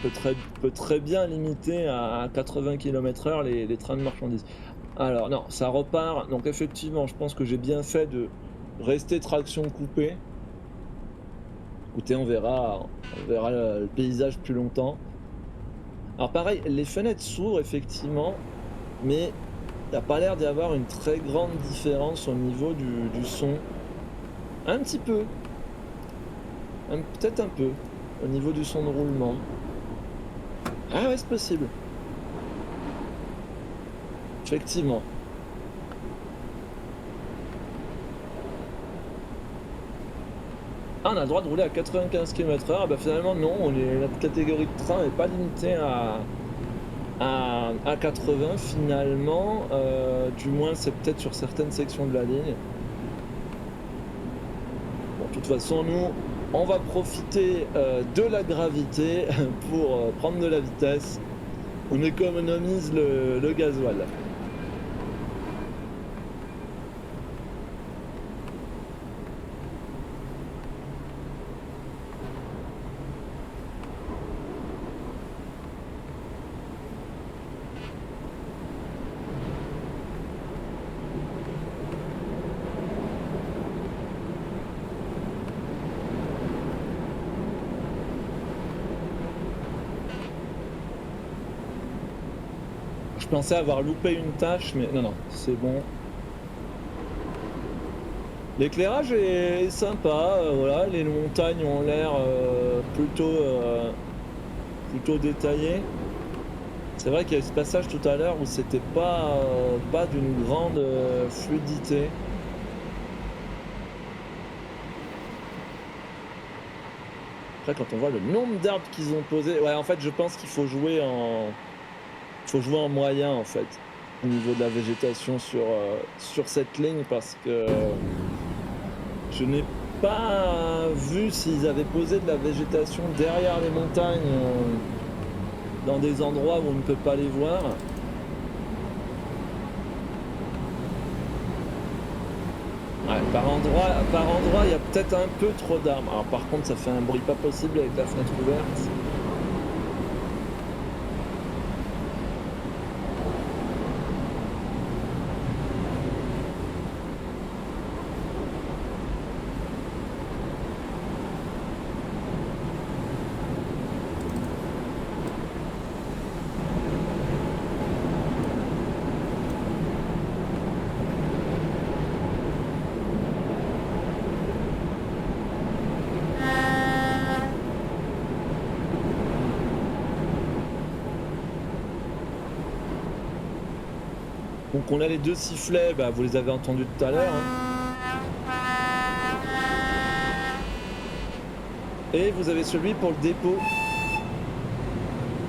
S1: peut très bien limiter à 80 km/h les trains de marchandises. Alors non, ça repart. Donc effectivement, je pense que j'ai bien fait de rester traction coupée. Écoutez, on verra le paysage plus longtemps. Alors pareil, les fenêtres s'ouvrent effectivement, mais il n'y a pas l'air d'y avoir une très grande différence au niveau du son. Un petit peu, peut-être un peu, au niveau du son de roulement. Ah ouais, c'est possible. Effectivement. Ah, on a le droit de rouler à 95 km/h. Bah finalement non, notre catégorie de train n'est pas limitée à 80 finalement. Du moins c'est peut-être sur certaines sections de la ligne. Bon, de toute façon, nous, on va profiter de la gravité pour prendre de la vitesse. On économise le gasoil. Je pensais avoir loupé une tâche, mais non, non, c'est bon. L'éclairage est sympa, voilà, les montagnes ont l'air plutôt détaillées. C'est vrai qu'il y a eu ce passage tout à l'heure où c'était pas d'une grande fluidité. Après, quand on voit le nombre d'arbres qu'ils ont posé, ouais, en fait, je pense qu'il faut jouer en moyen, en fait, au niveau de la végétation sur cette ligne, parce que je n'ai pas vu s'ils avaient posé de la végétation derrière les montagnes, dans des endroits où on ne peut pas les voir. Ouais, par endroit, il y a peut-être un peu trop d'arbres. Alors par contre, ça fait un bruit pas possible avec la fenêtre ouverte. Donc on a les deux sifflets, bah, vous les avez entendus tout à l'heure, hein. Et vous avez celui pour le dépôt.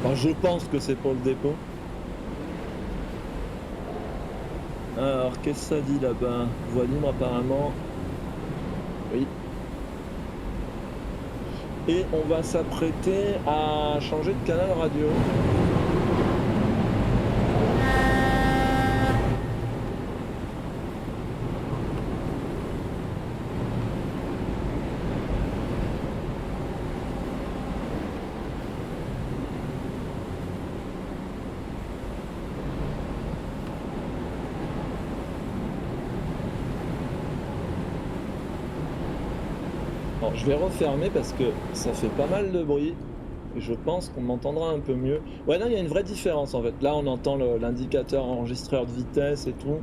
S1: Enfin, je pense que c'est pour le dépôt. Alors, qu'est-ce que ça dit là-bas? Voie libre apparemment. Oui. Et on va s'apprêter à changer de canal radio. Alors, je vais refermer parce que ça fait pas mal de bruit. Et je pense qu'on m'entendra un peu mieux. Ouais, non, il y a une vraie différence en fait. Là, on entend l'indicateur enregistreur de vitesse et tout.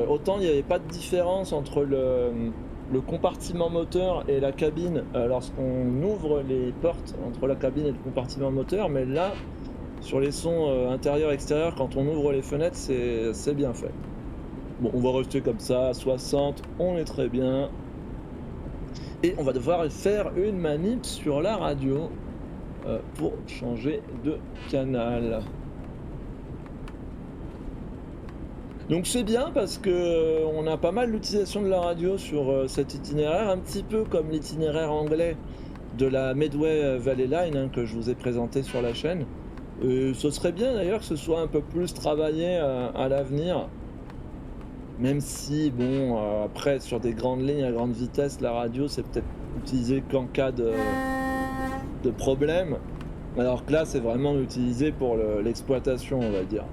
S1: Autant il n'y avait pas de différence entre le compartiment moteur et la cabine lorsqu'on ouvre les portes entre la cabine et le compartiment moteur, mais là, sur les sons intérieurs-extérieurs, quand on ouvre les fenêtres, c'est bien fait. Bon, on va rester comme ça, à 60, on est très bien. Et on va devoir faire une manip sur la radio pour changer de canal. Donc c'est bien parce que on a pas mal l'utilisation de la radio sur cet itinéraire, un petit peu comme l'itinéraire anglais de la Medway Valley Line hein, que je vous ai présenté sur la chaîne. Ce serait bien d'ailleurs que ce soit un peu plus travaillé à l'avenir. Même si, bon, après, sur des grandes lignes à grande vitesse, la radio, c'est peut-être utilisé qu'en cas de problème. Alors que là, c'est vraiment utilisé pour l'exploitation, on va dire.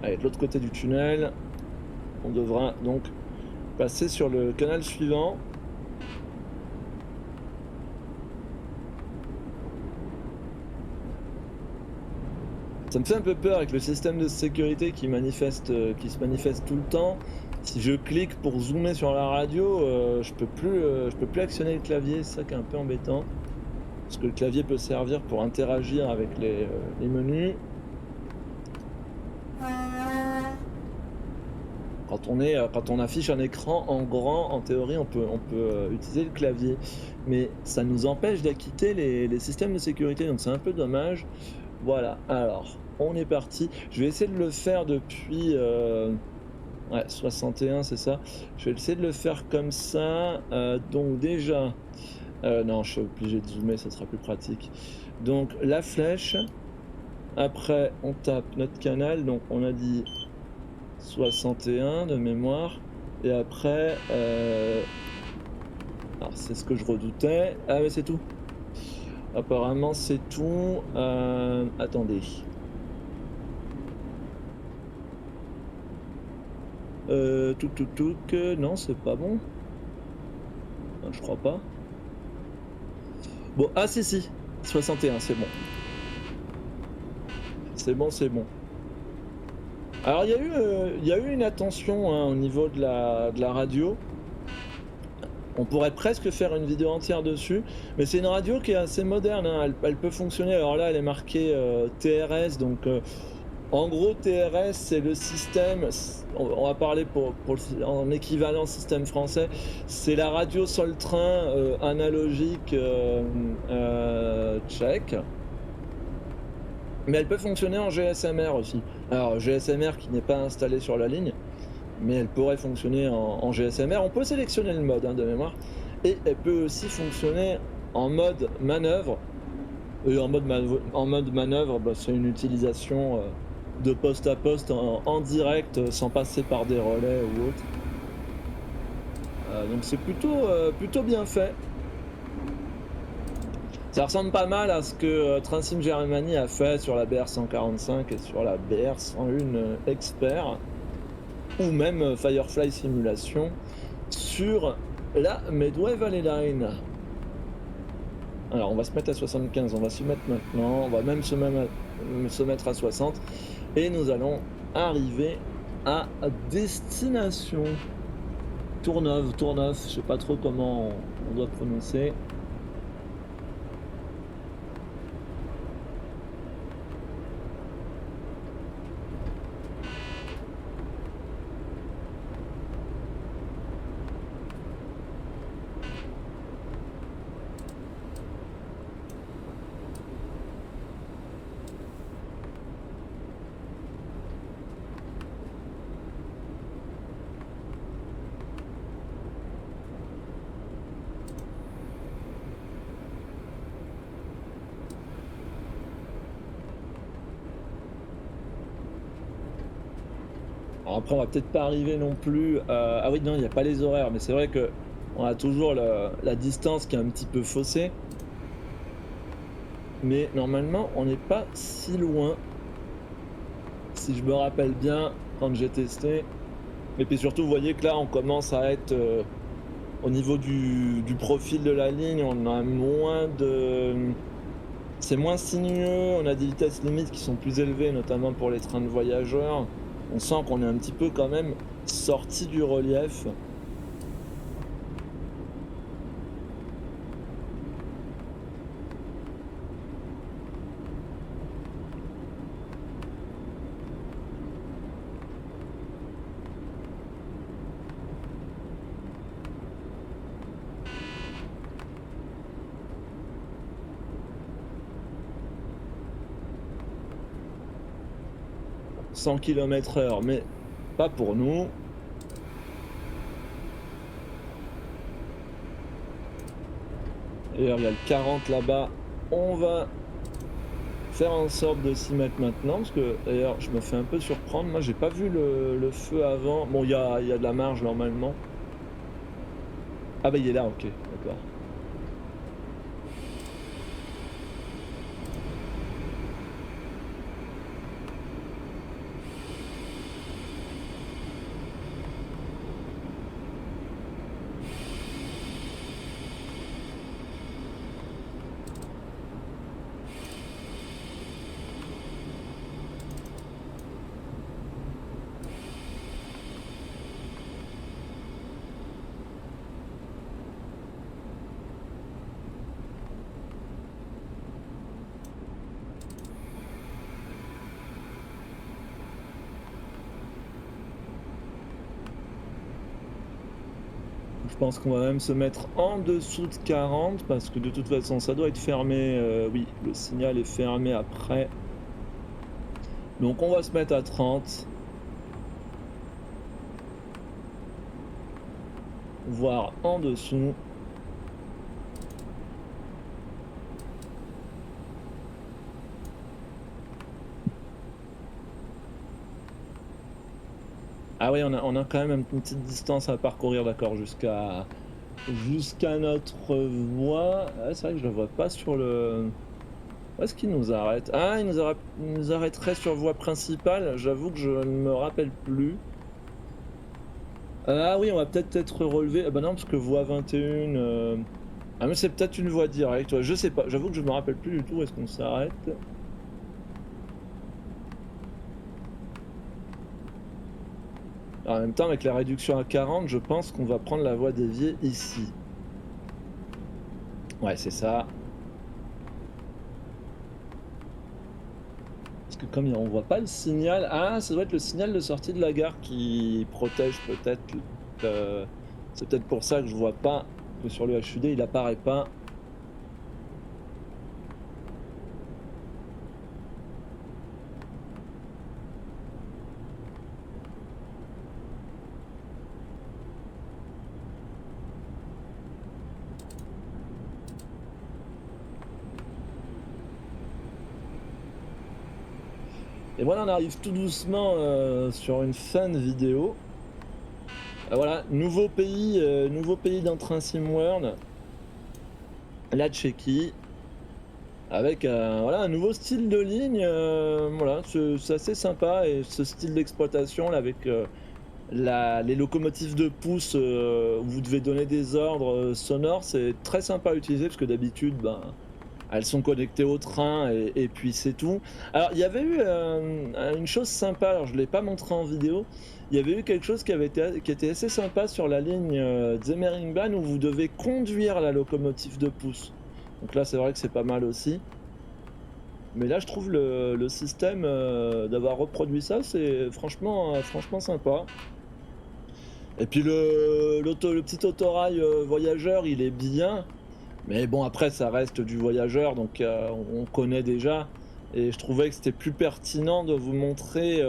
S1: Allez, de l'autre côté du tunnel, on devra donc passer sur le canal suivant. Ça me fait un peu peur avec le système de sécurité qui se manifeste tout le temps. Si je clique pour zoomer sur la radio, je peux plus actionner le clavier, c'est ça qui est un peu embêtant. Parce que le clavier peut servir pour interagir avec les menus. Quand on affiche un écran en grand, en théorie, on peut utiliser le clavier. Mais ça nous empêche d'activer les systèmes de sécurité, donc c'est un peu dommage. Voilà, alors, on est parti. Je vais essayer de le faire depuis... Ouais, 61, c'est ça. Je vais essayer de le faire comme ça. Donc déjà... non, je suis obligé de zoomer, ça sera plus pratique. Donc, la flèche. Après, on tape notre canal. Donc, on a dit 61 de mémoire. Et après... Alors, c'est ce que je redoutais. Ah, mais c'est tout. Apparemment, c'est tout. Attendez. Non, c'est pas bon. Non, je crois pas. Bon, ah si, 61, c'est bon. C'est bon. Alors, il y a eu une attention hein, au niveau de la radio. On pourrait presque faire une vidéo entière dessus, mais c'est une radio qui est assez moderne, hein. Elle peut fonctionner. Alors là, elle est marquée TRS, donc en gros TRS c'est le système, on va parler en équivalent système français, c'est la radio sur le train analogique tchèque, mais elle peut fonctionner en GSMR aussi. Alors GSMR qui n'est pas installé sur la ligne, mais elle pourrait fonctionner en GSMR. On peut sélectionner le mode, hein, de mémoire, et elle peut aussi fonctionner en mode manœuvre. Et en mode manœuvre, bah, c'est une utilisation de poste à poste en direct, sans passer par des relais ou autre. Donc c'est plutôt bien fait. Ça ressemble pas mal à ce que Train Germany a fait sur la BR 145 et sur la BR 101 Expert, ou même Firefly Simulation sur la Medway Valley Line. Alors on va se mettre à 75, on va s'y mettre maintenant, on va même se mettre à 60 et nous allons arriver à destination. Tourneuve, je sais pas trop comment on doit prononcer. Alors après, on va peut-être pas arriver non plus, ah oui, non, il y a pas les horaires, mais c'est vrai qu'on a toujours le la distance qui est un petit peu faussée. Mais normalement, on n'est pas si loin, si je me rappelle bien quand j'ai testé. Et puis surtout, vous voyez que là, on commence à être, au niveau du profil de la ligne, on a moins de c'est moins sinueux, on a des vitesses limites qui sont plus élevées, notamment pour les trains de voyageurs. On sent qu'on est un petit peu quand même sorti du relief. 100 km/h, mais pas pour nous. D'ailleurs, il y a le 40 là-bas. On va faire en sorte de s'y mettre maintenant, parce que d'ailleurs, je me fais un peu surprendre. Moi, j'ai pas vu le feu avant. Bon, il y a de la marge normalement. Ah bah il est là, ok, d'accord. Je pense qu'on va même se mettre en dessous de 40 parce que de toute façon, ça doit être fermé. Oui, le signal est fermé après. Donc on va se mettre à 30, voire en dessous. Ah oui, on a quand même une petite distance à parcourir, d'accord, jusqu'à notre voie. Ah, c'est vrai que je le vois pas sur le. Où est-ce qu'il nous arrête? Ah, il nous arrêterait sur voie principale. J'avoue que je ne me rappelle plus. Ah oui, on va peut-être être relevé. Ah bah non, parce que voie 21. Ah, mais c'est peut-être une voie directe. Ouais, je sais pas. J'avoue que je me rappelle plus du tout où est-ce qu'on s'arrête. En même temps, avec la réduction à 40, je pense qu'on va prendre la voie déviée ici. Ouais, c'est ça. Parce que comme on voit pas le signal, ah, ça doit être le signal de sortie de la gare qui protège peut-être. euh, C'est peut-être pour ça que je vois pas que sur le HUD il apparaît pas. Et voilà, on arrive tout doucement sur une fin de vidéo. Voilà, nouveau pays d'Entrain SimWorld, la Tchéquie, avec voilà, un nouveau style de ligne. Voilà, c'est assez sympa et ce style d'exploitation là avec les locomotives de pouce où vous devez donner des ordres sonores, c'est très sympa à utiliser parce que d'habitude, ben, elles sont connectées au train et puis c'est tout. Alors il y avait eu, une chose sympa, alors je ne l'ai pas montré en vidéo. Il y avait eu quelque chose qui était assez sympa sur la ligne, Semmeringbahn où vous devez conduire la locomotive de pouce. Donc là, c'est vrai que c'est pas mal aussi. Mais là, je trouve le système, d'avoir reproduit ça, c'est franchement, franchement sympa. Et puis le petit autorail, voyageur, il est bien. Mais bon, après, ça reste du voyageur, donc on connaît déjà et je trouvais que c'était plus pertinent de vous montrer,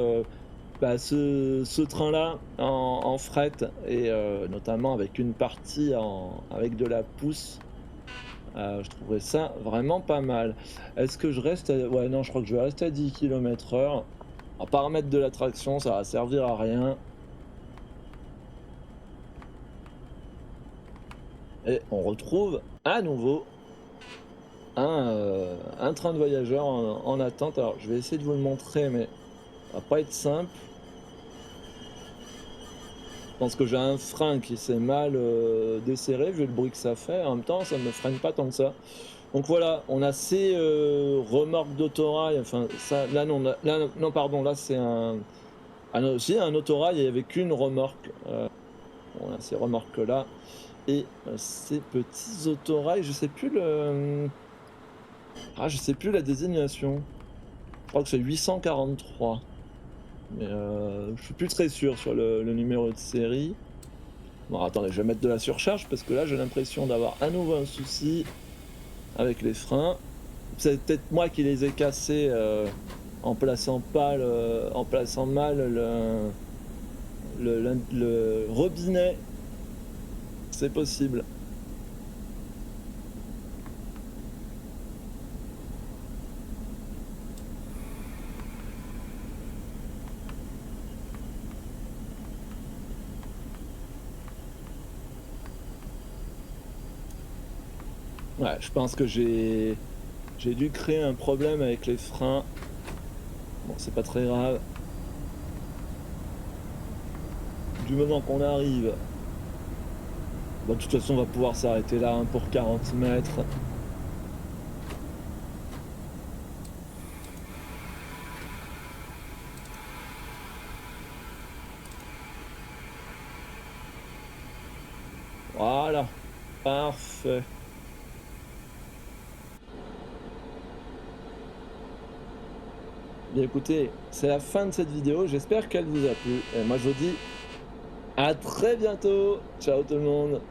S1: bah, ce train-là en fret et notamment avec une partie avec de la pousse. Je trouvais ça vraiment pas mal. Est-ce que je reste à ouais, non, je crois que je vais rester à 10 km/h. On va pas remettre de la traction, ça va servir à rien et on retrouve à nouveau un train de voyageurs en attente. Alors, je vais essayer de vous le montrer, mais ça va pas être simple. Je pense que j'ai un frein qui s'est mal desserré, vu le bruit que ça fait. En même temps, ça ne me freine pas tant que ça. Donc voilà, on a ces remorques d'autorail. Enfin, ça, là, non, là, non, pardon, là, c'est aussi un autorail et avec une remorque. On a ces remorques-là et ces petits autorails, je sais plus je sais plus la désignation. Je crois que c'est 843. Mais je suis plus très sûr sur le numéro de série. Bon, attendez, je vais mettre de la surcharge parce que là, j'ai l'impression d'avoir à nouveau un souci avec les freins. C'est peut-être moi qui les ai cassés en plaçant mal le robinet. C'est possible. Ouais, je pense que j'ai dû créer un problème avec les freins. Bon, c'est pas très grave. Du moment qu'on arrive, bah, de toute façon, on va pouvoir s'arrêter là hein, pour 40 mètres. Voilà, parfait. Bien écoutez, c'est la fin de cette vidéo, j'espère qu'elle vous a plu et moi je vous dis à très bientôt. Ciao tout le monde.